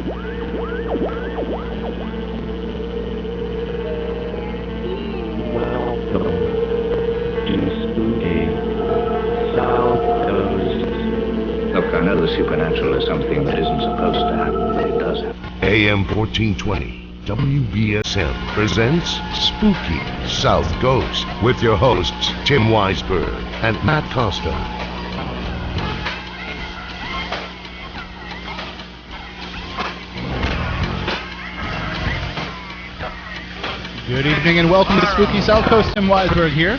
Look, I know the supernatural is something that isn't supposed to happen, but it does happen. AM 1420, WBSM presents Spooky Southcoast with your hosts Tim Weisberg and Matt Costa. Good evening and welcome to Spooky Southcoast. Tim Weisberg here,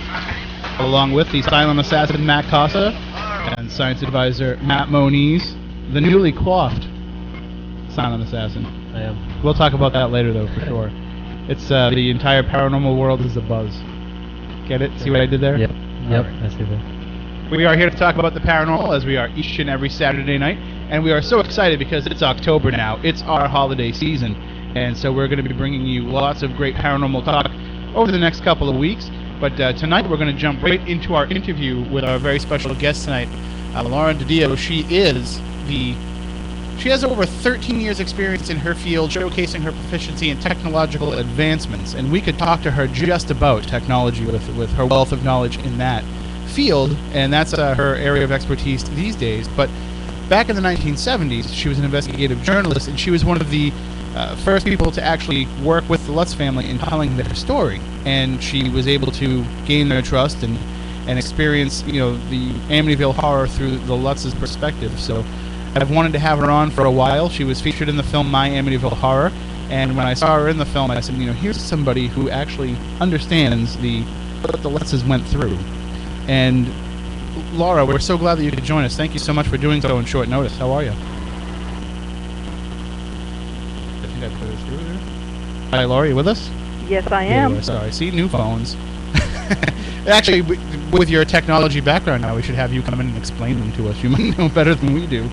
along with the silent assassin Matt Costa and science advisor Matt Moniz, the newly coiffed silent assassin. I am. We'll talk about that later, though, for sure. It's the entire paranormal world is abuzz. Get it? See what I did there? Yep. Yep. Right. I see that. We are here to talk about the paranormal, as we are each and every Saturday night, and we are so excited because it's October now. It's our holiday season, and so we're going to be bringing you lots of great paranormal talk over the next couple of weeks. But tonight we're going to jump right into our interview with our very special guest tonight, Laura DiDio. She has over 13 years experience in her field, showcasing her proficiency in technological advancements, and we could talk to her just about technology with her wealth of knowledge in that field, and that's her area of expertise these days. But back in the 1970s, she was an investigative journalist, and she was one of the first people to actually work with the Lutz family in telling their story, and she was able to gain their trust and experience, the Amityville horror through the Lutz's perspective. So I've wanted to have her on for a while. She was featured in the film My Amityville Horror, and when I saw her in the film, I said, here's somebody who actually understands what the Lutzes went through. And Laura, we're so glad that you could join us. Thank you so much for doing so on short notice. How are you? Hi, Laura, you with us? Yes, I am. Sorry, see, new phones. Actually, with your technology background now, we should have you come in and explain them to us. You might know better than we do.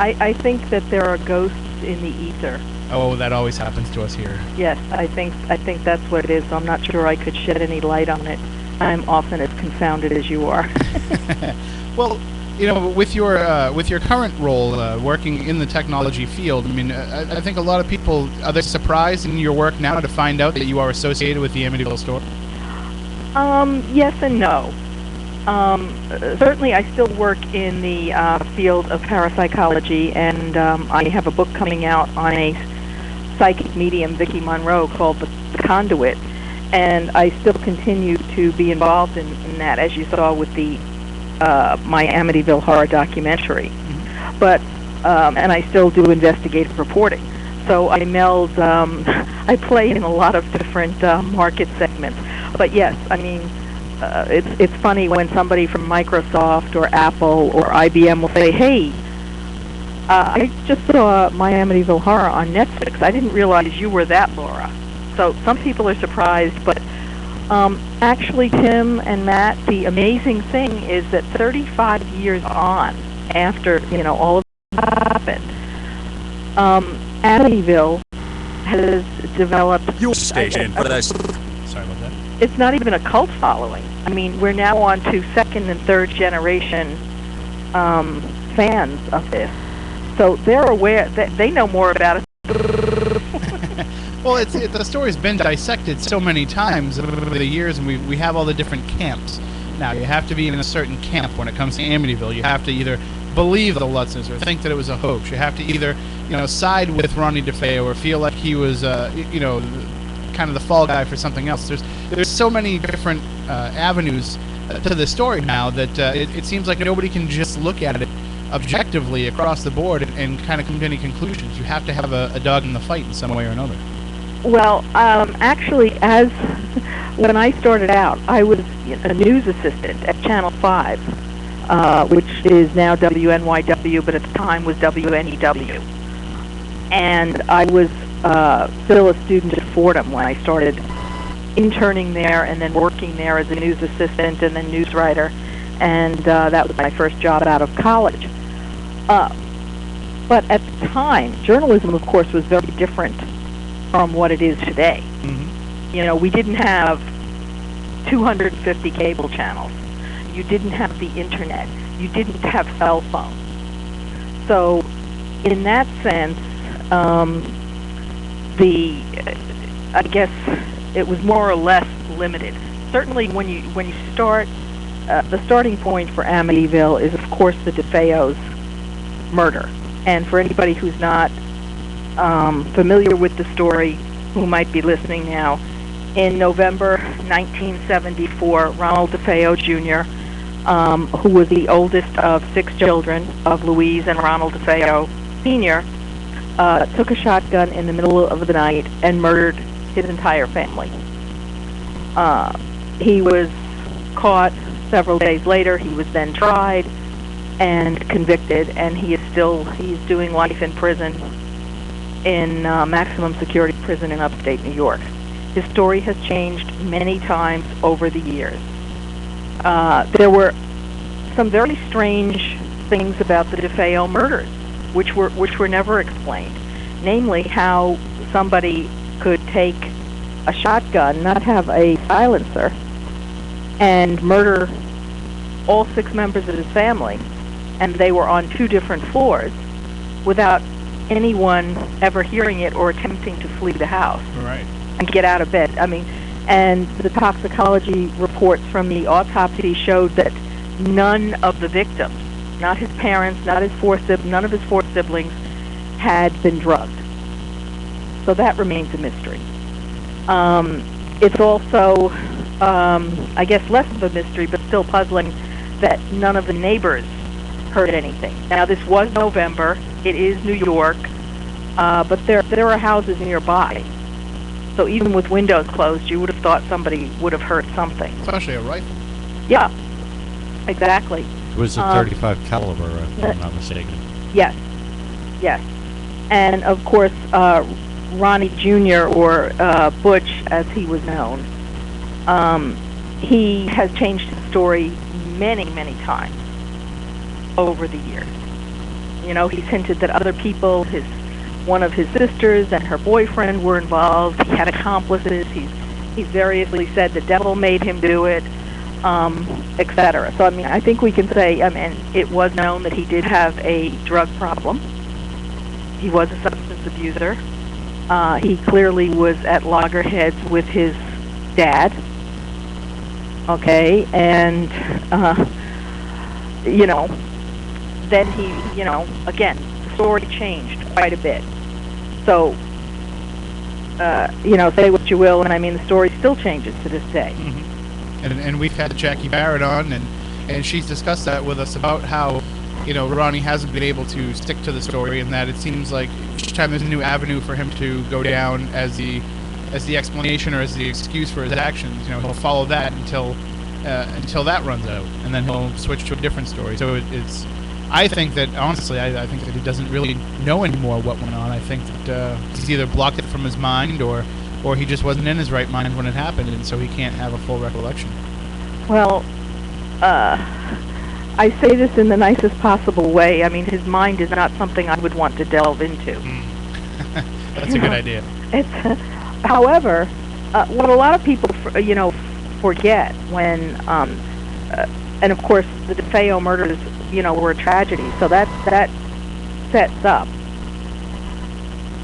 I think that there are ghosts in the ether. Oh, that always happens to us here. Yes, I think that's what it is. I'm not sure I could shed any light on it. I'm often as confounded as you are. Well, with your current role, working in the technology field, I think a lot of people, are they surprised in your work now to find out that you are associated with the Amityville store? Yes and no. Certainly I still work in the field of parapsychology, and I have a book coming out on a psychic medium, Vicki Monroe, called The Conduit, and I still continue to be involved in that, as you saw with the my Amityville horror documentary. Mm-hmm. But and I still do investigative reporting. So I meld, I play in a lot of different market segments. But yes, it's funny when somebody from Microsoft or Apple or IBM will say, "Hey, I just saw My Amityville Horror on Netflix. I didn't realize you were that Laura." So some people are surprised, but actually, Tim and Matt, the amazing thing is that 35 years on, after all of that happened, Amityville has developed your station for this. Sorry about that. It's not even a cult following. We're now on to second and third generation fans of this, so they're aware that they know more about it. Well, the story's been dissected so many times over the years, and we have all the different camps. Now, you have to be in a certain camp when it comes to Amityville. You have to either believe the Lutzes or think that it was a hoax. You have to either, side with Ronnie DeFeo or feel like he was, kind of the fall guy for something else. There's so many different avenues to the story now that it seems like nobody can just look at it objectively across the board and kind of come to any conclusions. You have to have a dog in the fight in some way or another. Well, actually, when I started out, I was a news assistant at Channel 5, which is now WNYW, but at the time was WNEW. And I was still a student at Fordham when I started interning there and then working there as a news assistant and then news writer, and that was my first job out of college. But at the time, journalism, of course, was very different from what it is today. Mm-hmm. We didn't have 250 cable channels. You didn't have the internet. You didn't have cell phones. So in that sense, I guess it was more or less limited. Certainly, when you start, the starting point for Amityville is, of course, the DeFeo's murder. And for anybody who's not familiar with the story, who might be listening now, in November 1974, Ronald DeFeo Jr., who was the oldest of 6 children of Louise and Ronald DeFeo Sr., took a shotgun in the middle of the night and murdered his entire family. He was caught several days later. He was then tried and convicted, and he's doing life in prison in maximum security prison in upstate New York. His story has changed many times over the years. There were some very strange things about the DeFeo murders, which were never explained. Namely, how somebody could take a shotgun, not have a silencer, and murder all 6 members of his family, and they were on 2 different floors, without anyone ever hearing it or attempting to flee the house. Right. And get out of bed. I mean, and the toxicology reports from the autopsy showed that none of the victims, not his parents, none of his 4 siblings, had been drugged. So that remains a mystery. It's also, I guess, less of a mystery, but still puzzling, that none of the neighbors heard anything. Now, this was November. It is New York, but there are houses nearby. So even with windows closed, you would have thought somebody would have heard something. Especially a rifle. Yeah, exactly. It was a 35 caliber, if I'm not mistaken. Yes. And of course, Ronnie Jr., or Butch, as he was known, he has changed his story many, many times over the years. You know, he's hinted that other people, one of his sisters and her boyfriend were involved. He had accomplices. He's variously said the devil made him do it, etc. So, I mean, I think we can say, it was known that he did have a drug problem. He was a substance abuser. He clearly was at loggerheads with his dad. Okay, and, then he, again, the story changed quite a bit. So, say what you will, and I mean, the story still changes to this day. Mm-hmm. And we've had Jackie Barrett on, and she's discussed that with us about how, Ronnie hasn't been able to stick to the story, and that it seems like each time there's a new avenue for him to go down as the explanation or as the excuse for his actions, he'll follow that until that runs out, and then he'll switch to a different story. So it's. I think that, honestly, I think that he doesn't really know anymore what went on. I think that he's either blocked it from his mind or he just wasn't in his right mind when it happened, and so he can't have a full recollection. Well, I say this in the nicest possible way. I mean, his mind is not something I would want to delve into. That's a good idea. However, what a lot of people, forget when, and of course, the DeFeo murders, were a tragedy. So that sets up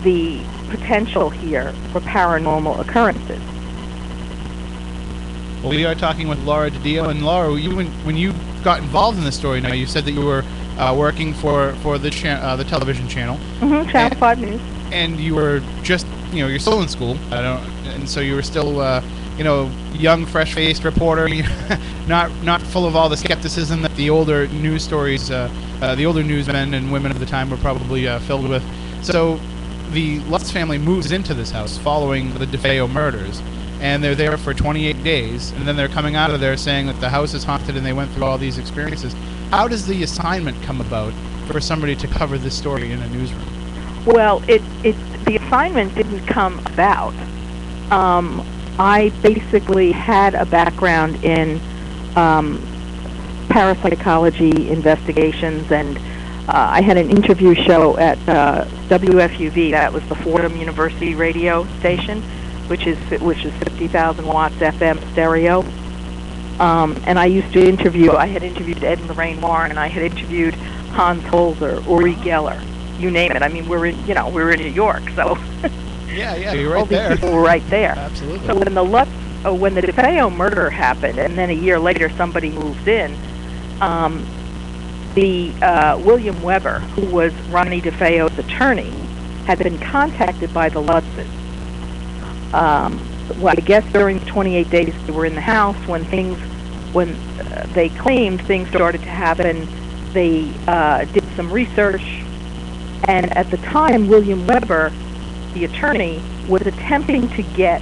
the potential here for paranormal occurrences. Well, we are talking with Laura DiDio, and Laura, when you got involved in this story, now you said that you were working for the television channel. Mm-hmm, Channel 5 News. And you were just, you're still in school. And so you were still, young, fresh-faced reporter, not full of all the skepticism that the older news stories, the older newsmen and women of the time were probably filled with. So the Lutz family moves into this house following the DeFeo murders, and they're there for 28 days, and then they're coming out of there saying that the house is haunted and they went through all these experiences. How does the assignment come about for somebody to cover this story in a newsroom? Well, the assignment didn't come about. I basically had a background in parapsychology investigations, and I had an interview show at WFUV. That was the Fordham University radio station, which is 50,000 watts FM stereo. And I used to interview. I had interviewed Ed and Lorraine Warren, and I had interviewed Hans Holzer, Uri Geller, you name it. I mean, we're in New York, so Yeah, you're all right these there. people were right there. Absolutely. So when the DeFeo murder happened, and then a year later somebody moved in, William Weber, who was Ronnie DeFeo's attorney, had been contacted by the Lutzes. Well, I guess during the 28 days they were in the house, when they claimed things started to happen, they did some research, and at the time, William Weber, the attorney, was attempting to get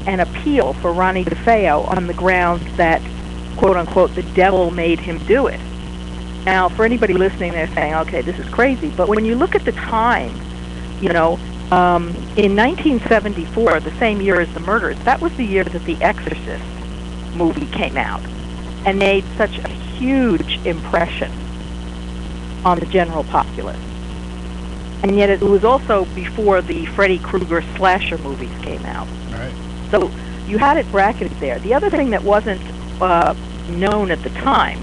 an appeal for Ronnie DeFeo on the grounds that, quote unquote, the devil made him do it. Now, for anybody listening, they're saying, okay, this is crazy, but when you look at the time, in 1974, the same year as the murders, that was the year that The Exorcist movie came out and made such a huge impression on the general populace. And yet it was also before the Freddy Krueger slasher movies came out. Right. So you had it bracketed there. The other thing that wasn't known at the time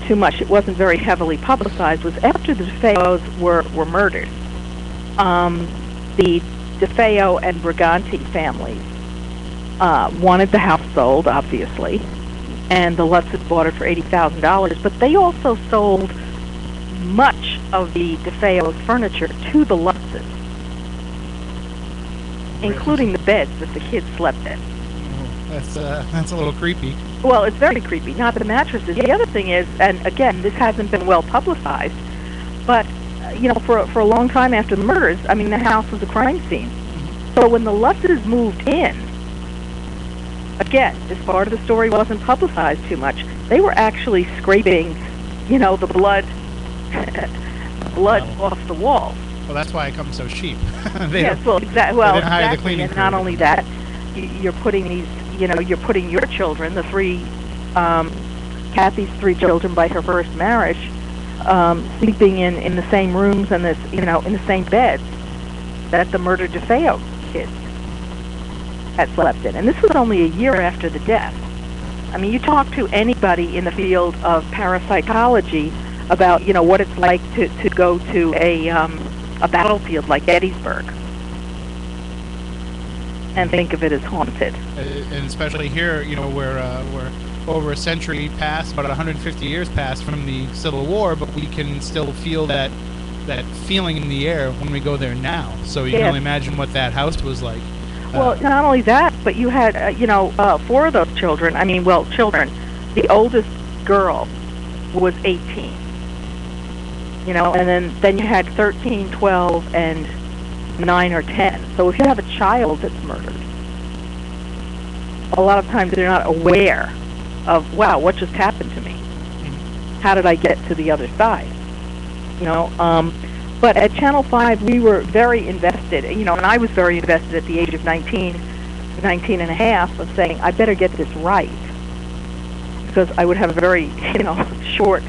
too much, it wasn't very heavily publicized, was after the DeFeos were murdered, the DeFeo and Briganti families wanted the house sold, obviously, and the Lutzes bought it for $80,000, but they also sold much of the DeFeo's furniture to the Lutzes, including the beds that the kids slept in. That's a little creepy. Well, it's very creepy, not the mattresses. The other thing is, and again, this hasn't been well publicized, but for a long time after the murders, I mean, the house was a crime scene. So when the Lutzes moved in, again, this part of the story wasn't publicized too much. They were actually scraping, the blood off the walls. Well, that's why it comes so cheap. Yes, well, exactly. And not only that, you're putting these, you're putting your children, Kathy's three children by her first marriage, sleeping in the same rooms and in the same beds that the murdered DeFeo kids had slept in. And this was only a year after the death. I mean, you talk to anybody in the field of parapsychology about, what it's like to go to a battlefield like Gettysburg and think of it as haunted. And especially here, we're over a century past, about 150 years past from the Civil War, but we can still feel that feeling in the air when we go there now. So you can only imagine what that house was like. Well, not only that, but you had, four of those children. I mean, children. The oldest girl was 18. And then you had 13, 12, and 9 or 10. So if you have a child that's murdered, a lot of times they're not aware of, wow, what just happened to me? How did I get to the other side? But at Channel 5, we were very invested, and I was very invested at the age of 19 and a half, of saying, I better get this right, because I would have a very, short,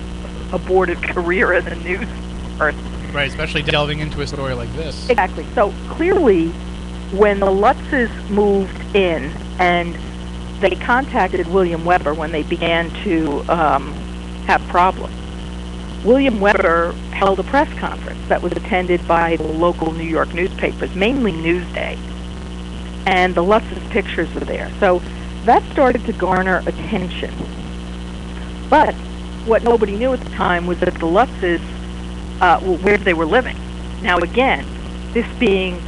aborted career as a news person. Right, especially delving into a story like this. Exactly. So clearly, when the Lutzes moved in and they contacted William Weber when they began to have problems, William Weber held a press conference that was attended by the local New York newspapers, mainly Newsday, and the Lutzes' pictures were there. So that started to garner attention. But what nobody knew at the time was that the Lutzes, where they were living. Now again, this being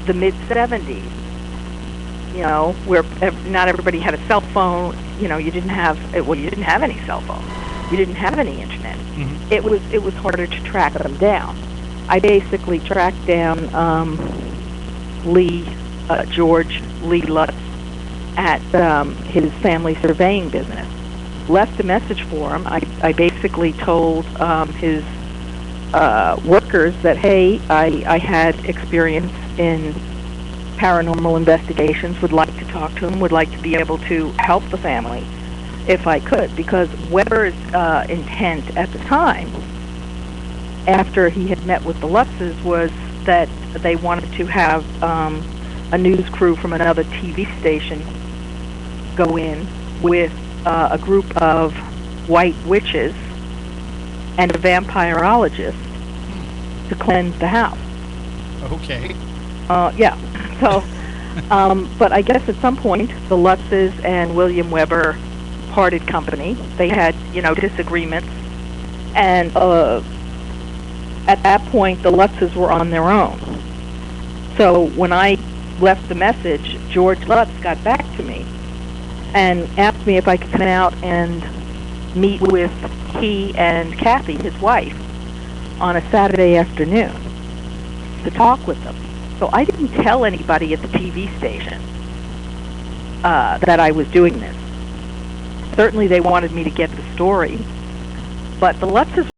the mid-'70s, where not everybody had a cell phone. You didn't have any cell phones. You didn't have any internet. Mm-hmm. It was harder to track them down. I basically tracked down George Lee Lutz at his family surveying business. Left a message for him. I basically told his workers that, hey, I had experience in paranormal investigations, would like to talk to him, would like to be able to help the family if I could, because Weber's intent at the time, after he had met with the Lutzes, was that they wanted to have a news crew from another TV station go in with a group of white witches and a vampirologist to cleanse the house. Okay. Yeah. So, but I guess at some point, the Lutzes and William Weber parted company. They had, disagreements. And at that point, the Lutzes were on their own. So when I left the message, George Lutz got back to me and asked me if I could come out and meet with he and Kathy, his wife, on a Saturday afternoon to talk with them. So I didn't tell anybody at the TV station that I was doing this. Certainly they wanted me to get the story, but the Lutzes